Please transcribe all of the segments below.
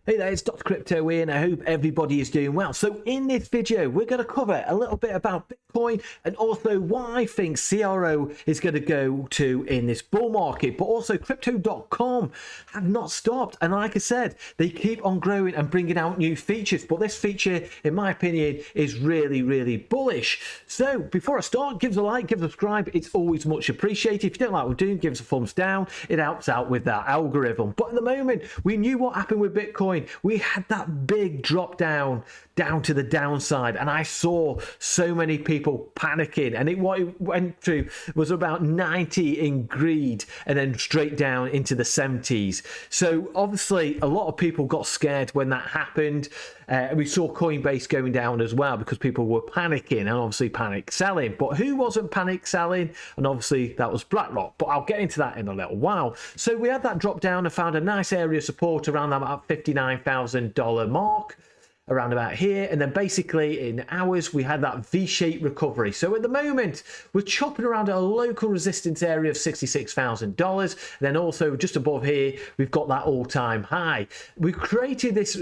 Hey there, it's Dr. Crypto here, and I hope everybody is doing well. So in this video, we're going to cover a little bit about Bitcoin and also what I think CRO is going to go to in this bull market. But also Crypto.com have not stopped. And like I said, they keep on growing and bringing out new features. But this feature, in my opinion, is really, really bullish. So before I start, give us a like, give us a subscribe. It's always much appreciated. If you don't like what we're doing, give us a thumbs down. It helps out with that algorithm. But at the moment, we knew what happened with Bitcoin. We had that big drop down to the downside, and I saw so many people panicking, and what it went through was about 90 in greed and then straight down into the 70s. So obviously a lot of people got scared when that happened. We saw Coinbase going down as well because people were panicking and obviously panic selling. But who wasn't panic selling? And obviously that was BlackRock. But I'll get into that in a little while. So we had that drop down and found a nice area of support around that about $59,000 mark, around about here, and then basically in hours we had that V-shaped recovery. So at the moment we're chopping around a local resistance area of $66,000. Then also just above here we've got that all-time high. We've created this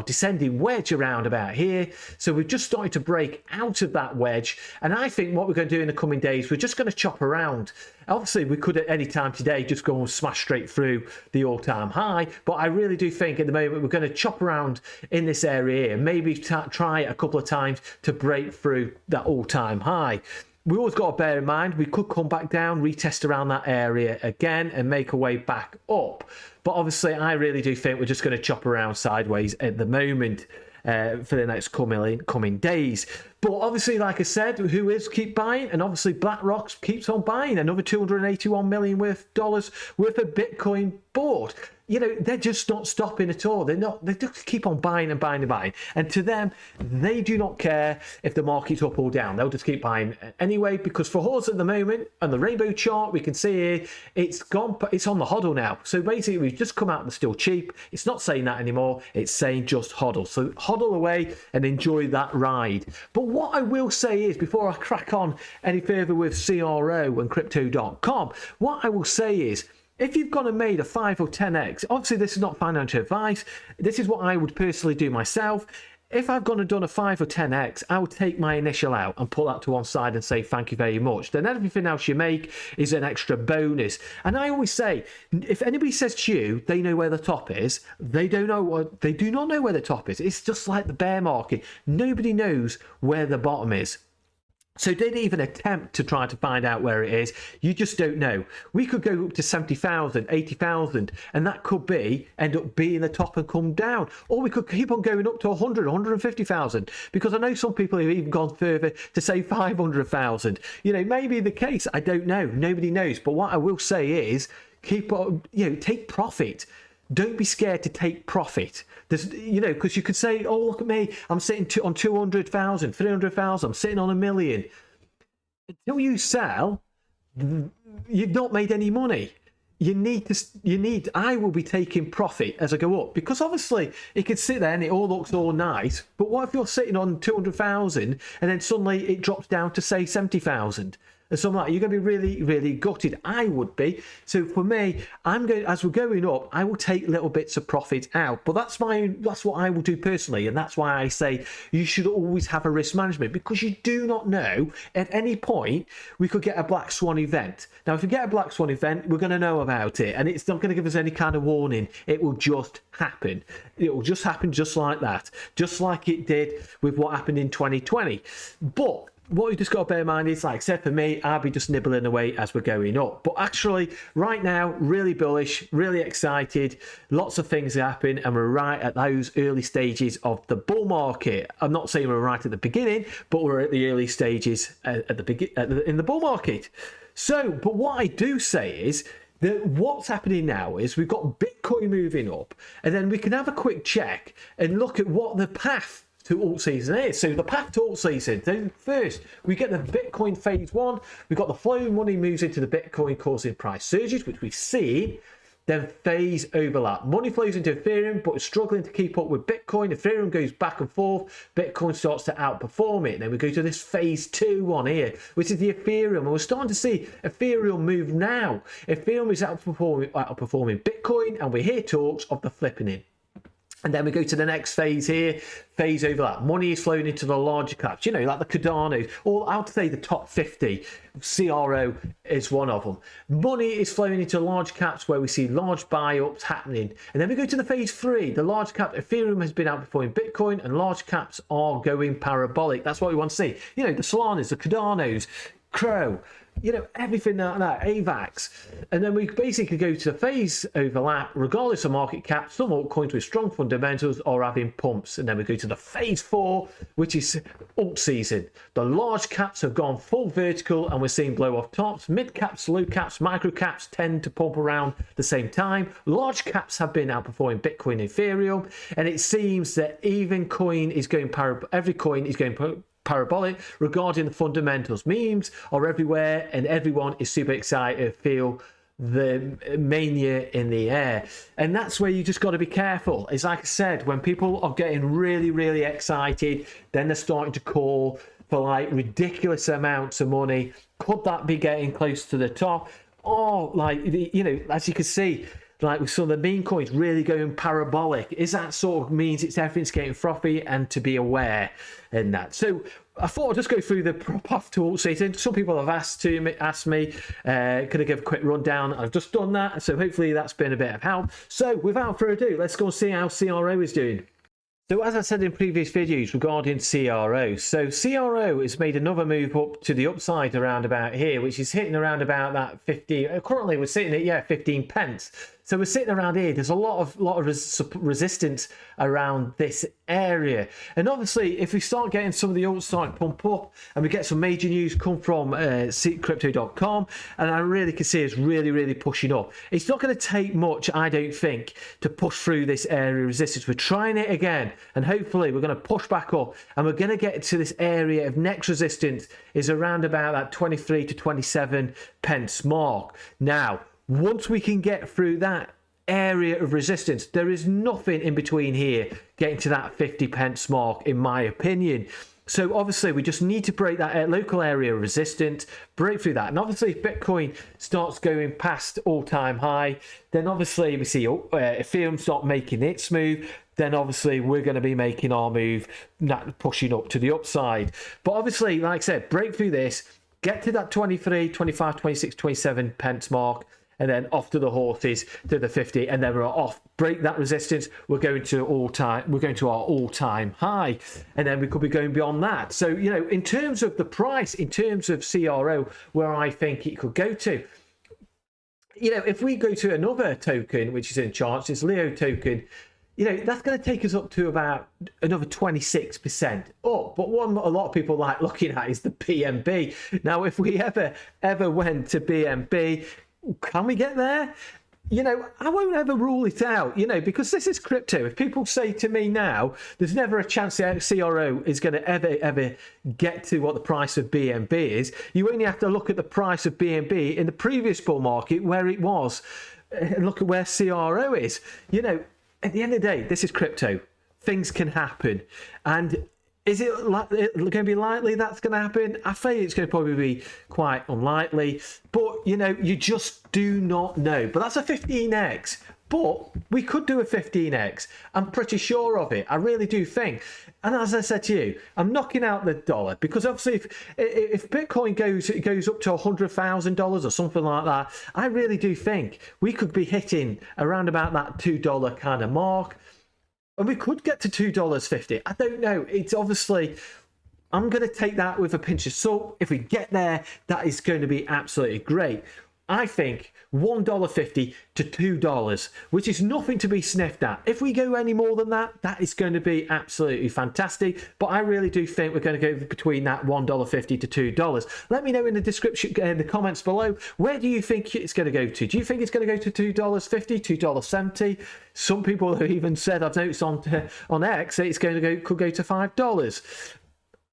descending wedge around about here, so we've just started to break out of that wedge, and I think what we're going to do in the coming days, we're just going to chop around. Obviously, we could at any time today just go and smash straight through the all-time high, but I really do think at the moment we're going to chop around in this area here, maybe try a couple of times to break through that all-time high. We always got to bear in mind we could come back down, retest around that area again and make our way back up. But obviously, I really do think we're just going to chop around sideways at the moment. For the next coming days. But obviously, like I said, who is keep buying? And obviously BlackRock keeps on buying another $281 million worth of Bitcoin bought. You know, they're just not stopping at all. They just keep on buying and buying and buying. And to them, they do not care if the market's up or down. They'll just keep buying anyway, because for us at the moment, on the rainbow chart, we can see here, it's on the hodl now. So basically, we've just come out and still cheap. It's not saying that anymore. It's saying just hodl. So hodl away and enjoy that ride. But what I will say is, before I crack on any further with CRO and Crypto.com, what I will say is, if you've gone and made a 5 or 10x, obviously this is not financial advice, this is what I would personally do myself. If I've gone and done a 5 or 10x, I would take my initial out and put that to one side and say thank you very much. Then everything else you make is an extra bonus. And I always say, if anybody says to you they know where the top is, they do not know where the top is. It's just like the bear market. Nobody knows where the bottom is. So don't even attempt to try to find out where it is. You just don't know. We could go up to 70,000, 80,000, and that could end up being the top and come down. Or we could keep on going up to 100, 150,000, because I know some people have even gone further to say 500,000. You know, maybe the case, I don't know. Nobody knows. But what I will say is, keep on, take profit. Don't be scared to take profit. There's, because you could say, oh, look at me, I'm sitting on 200,000, 300,000, I'm sitting on $1 million. Until you sell, you've not made any money. I will be taking profit as I go up, because obviously it could sit there and it all looks all nice. But what if you're sitting on 200,000 and then suddenly it drops down to say 70,000? And something like, you're going to be really, really gutted. I would be. So for me, as we're going up, I will take little bits of profit out. But that's what I will do personally, and that's why I say you should always have a risk management, because you do not know at any point we could get a black swan event. Now, if we get a black swan event, we're going to know about it, and it's not going to give us any kind of warning. It will just happen. It will just happen just like that, just like it did with what happened in 2020. But what you just got to bear in mind is, like I said, for me, I'll be just nibbling away as we're going up. But actually, right now, really bullish, really excited. Lots of things happen, and we're right at those early stages of the bull market. I'm not saying we're right at the beginning, but we're at the early stages in the bull market. So, but what I do say is that what's happening now is we've got Bitcoin moving up, and then we can have a quick check and look at what the path to alt season is. So the path to alt season, then first we get the Bitcoin phase one. We've got the flow money moves into the Bitcoin, causing price surges, which we've seen. Then phase overlap. Money flows into Ethereum, but it's struggling to keep up with Bitcoin. Ethereum goes back and forth. Bitcoin starts to outperform it. And then we go to this phase two one here, which is the Ethereum. And we're starting to see Ethereum move now. Ethereum is outperforming Bitcoin, and we hear talks of the flipping in. And then we go to the next phase here, phase overlap. Money is flowing into the larger caps, like the Cardanos, or I would say the top 50. CRO is one of them. Money is flowing into large caps where we see large buy-ups happening. And then we go to the phase 3. The large cap Ethereum has been outperforming Bitcoin, and large caps are going parabolic. That's what we want to see. The Solanas, the Cardanos, Crow, everything like that, AVAX. And then we basically go to the phase overlap, regardless of market cap. Some altcoins with strong fundamentals are having pumps. And then we go to the phase 4, which is alt season. The large caps have gone full vertical and we're seeing blow off tops. Mid caps, low caps, micro caps tend to pump around the same time. Large caps have been outperforming Bitcoin and Ethereum. And it seems that even coin is going every coin is going parabolic regarding the fundamentals. Memes are everywhere and everyone is super excited to feel the mania in the air, and that's where you just got to be careful. It's like I said, when people are getting really excited, then they're starting to call for like ridiculous amounts of money. Could that be getting close to the top? Or like, as you can see, like with some of the meme coins really going parabolic, is that sort of means everything's getting frothy, and to be aware in that. So I thought I'd just go through the path to alt season. Some people have asked me, could I give a quick rundown? I've just done that, so hopefully that's been a bit of help. So without further ado, let's go and see how CRO is doing. So as I said in previous videos regarding CRO, so CRO has made another move up to the upside around about here, which is hitting around about that 50. Currently we're sitting at 15 pence. So we're sitting around here. There's a lot of resistance around this area, and obviously if we start getting some of the alts start pump up, and we get some major news come from crypto.com, and I really can see it's really pushing up. It's not going to take much, I don't think, to push through this area of resistance. We're trying it again, and hopefully we're going to push back up, and we're going to get to this area of next resistance is around about that 23 to 27 pence mark. Now, once we can get through that area of resistance, there is nothing in between here getting to that 50 pence mark, in my opinion. So obviously we just need to break that local area of resistance, break through that. And obviously if Bitcoin starts going past all-time high, then obviously we see Ethereum start making its move, then obviously we're going to be making our move, pushing up to the upside. But obviously, like I said, break through this, get to that 23, 25, 26, 27 pence mark, and then off to the horses to the 50, and then we're off. Break that resistance. We're going to our all-time high, and then we could be going beyond that. So in terms of the price, in terms of CRO, where I think it could go to, if we go to another token which is in charts, this Leo token, that's going to take us up to about another 26% up. But what a lot of people like looking at is the BNB. Now, if we ever went to BNB, can we get there? I won't ever rule it out, because this is crypto. If people say to me now, there's never a chance that CRO is going to ever get to what the price of BNB is, you only have to look at the price of BNB in the previous bull market where it was, and look at where CRO is. At the end of the day, this is crypto. Things can happen. And is it going to be likely that's going to happen? I think it's going to probably be quite unlikely. But, you just do not know. But that's a 15x. But we could do a 15x. I'm pretty sure of it. I really do think. And as I said to you, I'm knocking out the dollar, because obviously if Bitcoin goes up to $100,000 or something like that, I really do think we could be hitting around about that $2 kind of mark. And we could get to $2.50. I don't know. It's obviously, I'm going to take that with a pinch of salt. If we get there, that is going to be absolutely great. I think $1.50 to $2, which is nothing to be sniffed at. If we go any more than that, that is going to be absolutely fantastic. But I really do think we're going to go between that $1.50 to $2. Let me know in the description, in the comments below, where do you think it's going to go to? Do you think it's going to go to $2.50, $2.70? Some people have even said, I've noticed on X, that it's going to could go to $5.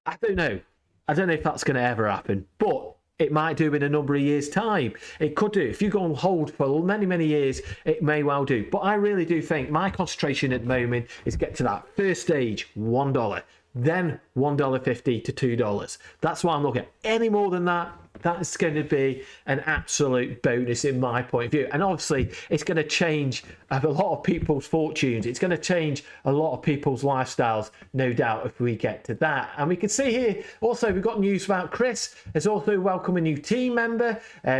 I don't know. I don't know if that's going to ever happen, but it might do in a number of years' time. It could do. If you go on hold for many years, it may well do. But I really do think my concentration at the moment is get to that first stage, $1, then $1.50 to $2. That's what I'm looking at. Any more than that, That's going to be an absolute bonus in my point of view. And obviously, it's going to change a lot of people's fortunes. It's going to change a lot of people's lifestyles, no doubt, if we get to that. And we can see here also we've got news about Chris has also welcomed a new team member,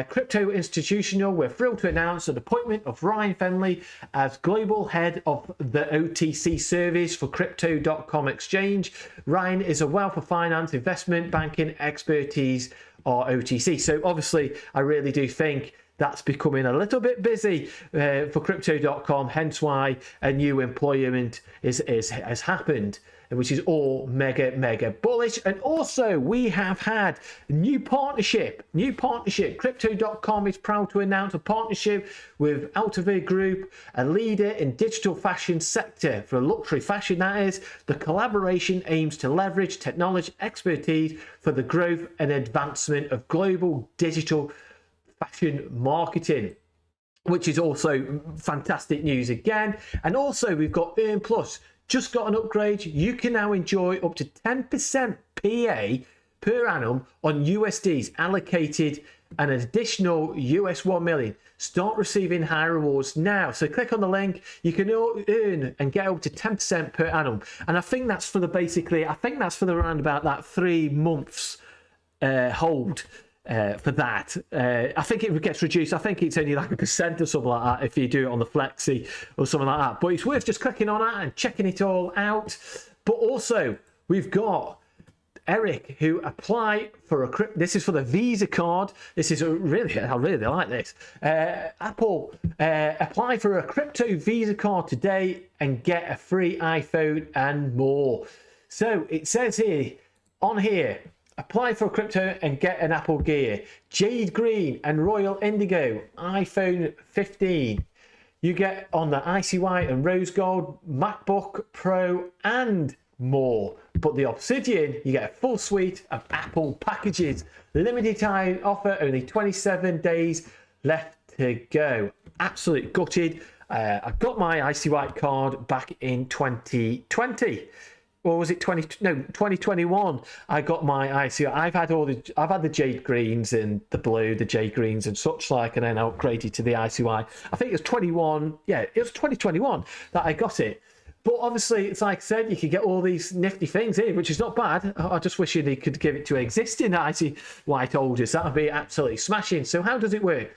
Crypto Institutional. We're thrilled to announce an appointment of Ryan Fenley as global head of the OTC service for Crypto.com exchange. Ryan is a wealth of finance, investment, banking expertise, or OTC. So obviously, I really do think that's becoming a little bit busy for Crypto.com, hence why a new employment has happened, which is all mega bullish. And also we have had a new partnership. Crypto.com is proud to announce a partnership with Altair Group, a leader in digital fashion sector for luxury fashion. That is, the collaboration aims to leverage technology expertise for the growth and advancement of global digital fashion marketing, which is also fantastic news again. And also we've got Earn Plus just got an upgrade. You can now enjoy up to 10% PA per annum on USDs allocated an additional US 1 million. Start receiving high rewards now. So click on the link. You can earn and get up to 10% per annum. And I think that's for the around about that 3 months hold. For that, I think it gets reduced. I think it's only like 1% or something like that if you do it on the Flexi or something like that. But it's worth just clicking on that and checking it all out. But also, we've got Eric who applied for this is for the Visa card. This is I really like this. Apple apply for a crypto Visa card today and get a free iPhone and more. So it says here on here. Apply for crypto and get an Apple Gear, Jade Green and Royal Indigo, iPhone 15. You get on the Icy White and Rose Gold, MacBook Pro and more. But the Obsidian, you get a full suite of Apple packages. Limited time offer, only 27 days left to go. Absolutely gutted. I got my Icy White card back in 2020. Or was it 2021? I got my ICO. I've had the jade greens and the blue, the jade greens and such like, and then I upgraded to the ICY. I think it was 21. Yeah, it was 2021 that I got it. But obviously, it's like I said, you could get all these nifty things here, which is not bad. I just wish they could give it to existing ICY White holders. That would be absolutely smashing. So how does it work?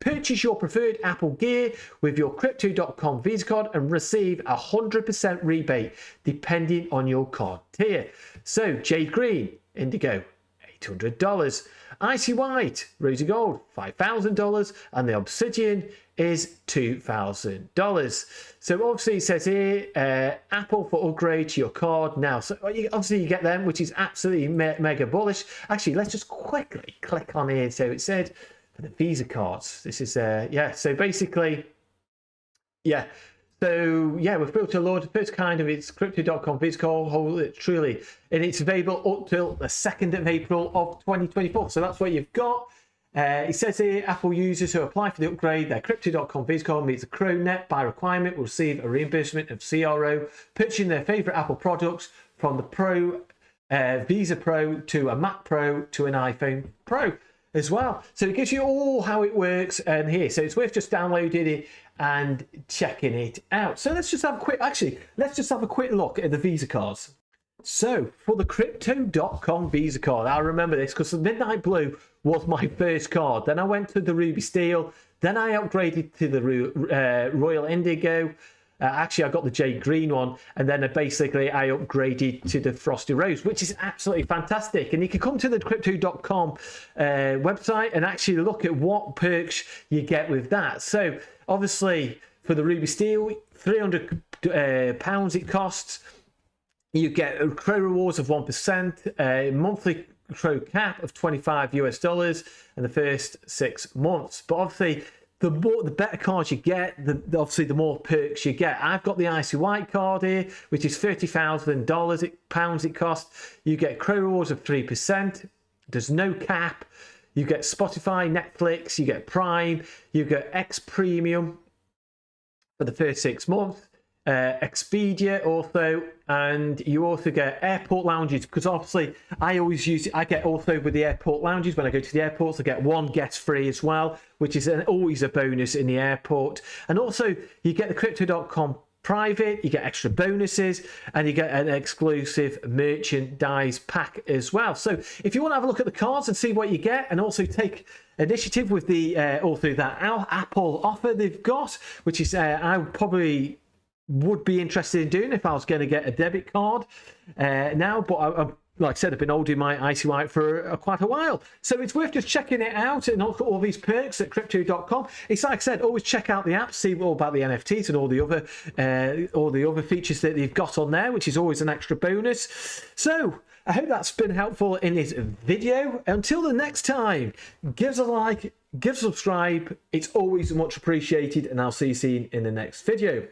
Purchase your preferred Apple Gear with your Crypto.com Visa card and receive 100% rebate depending on your card tier. So Jade Green, Indigo, $800. Icy White, Rosy Gold, $5,000. And the Obsidian is $2,000. So obviously it says here, Apple for upgrade to your card now. So obviously you get them, which is absolutely mega bullish. Actually, let's just quickly click on here. So it said, the Visa cards. This is so basically, we've built a Lord, the first kind of its Crypto.com Visa card hold truly, and it's available up till the 2nd of April of 2024. So that's what you've got. It says here, Apple users who apply for the upgrade, their Crypto.com Visa card meets the CRONet by requirement will receive a reimbursement of CRO, purchasing their favorite Apple products from the Pro, Visa Pro to a Mac Pro to an iPhone Pro as well. So it gives you all how it works here. So it's worth just downloading it and checking it out. So let's just have a quick look at the Visa cards. So for the Crypto.com Visa card, I remember this because the Midnight Blue was my first card. Then I went to the Ruby Steel. Then I upgraded to the Royal Indigo. Actually, I got the Jade Green one, and then I upgraded to the Frosty Rose, which is absolutely fantastic. And you can come to the Crypto.com website and actually look at what perks you get with that. So obviously, for the Ruby Steel, £300 it costs. You get Crow rewards of 1%, monthly Crow cap of $25 in the first 6 months. But obviously, the better cards you get, obviously the more perks you get. I've got the Icy White card here, which is £30,000 it costs. You get Crow rewards of 3%. There's no cap. You get Spotify, Netflix, you get Prime, you get X Premium for the first 6 months. Expedia also, and you also get airport lounges, because obviously I always use it. I get also with the airport lounges when I go to the airports, I get one guest free as well, which is always a bonus in the airport. And also you get the Crypto.com private, you get extra bonuses, and you get an exclusive merchandise pack as well. So if you want to have a look at the cards and see what you get, and also take initiative with the also that Apple offer they've got, which is I probably would be interested in doing if I was going to get a debit card now, but I'm like I said, I've been holding my ICY for quite a while. So it's worth just checking it out and look at all these perks at crypto.com. It's like I said, always check out the app, see all about the NFTs and all the other features that they've got on there, which is always an extra bonus. So I hope that's been helpful in this video. Until the next time, give us a like, give us a subscribe. It's always much appreciated, and I'll see you soon in the next video.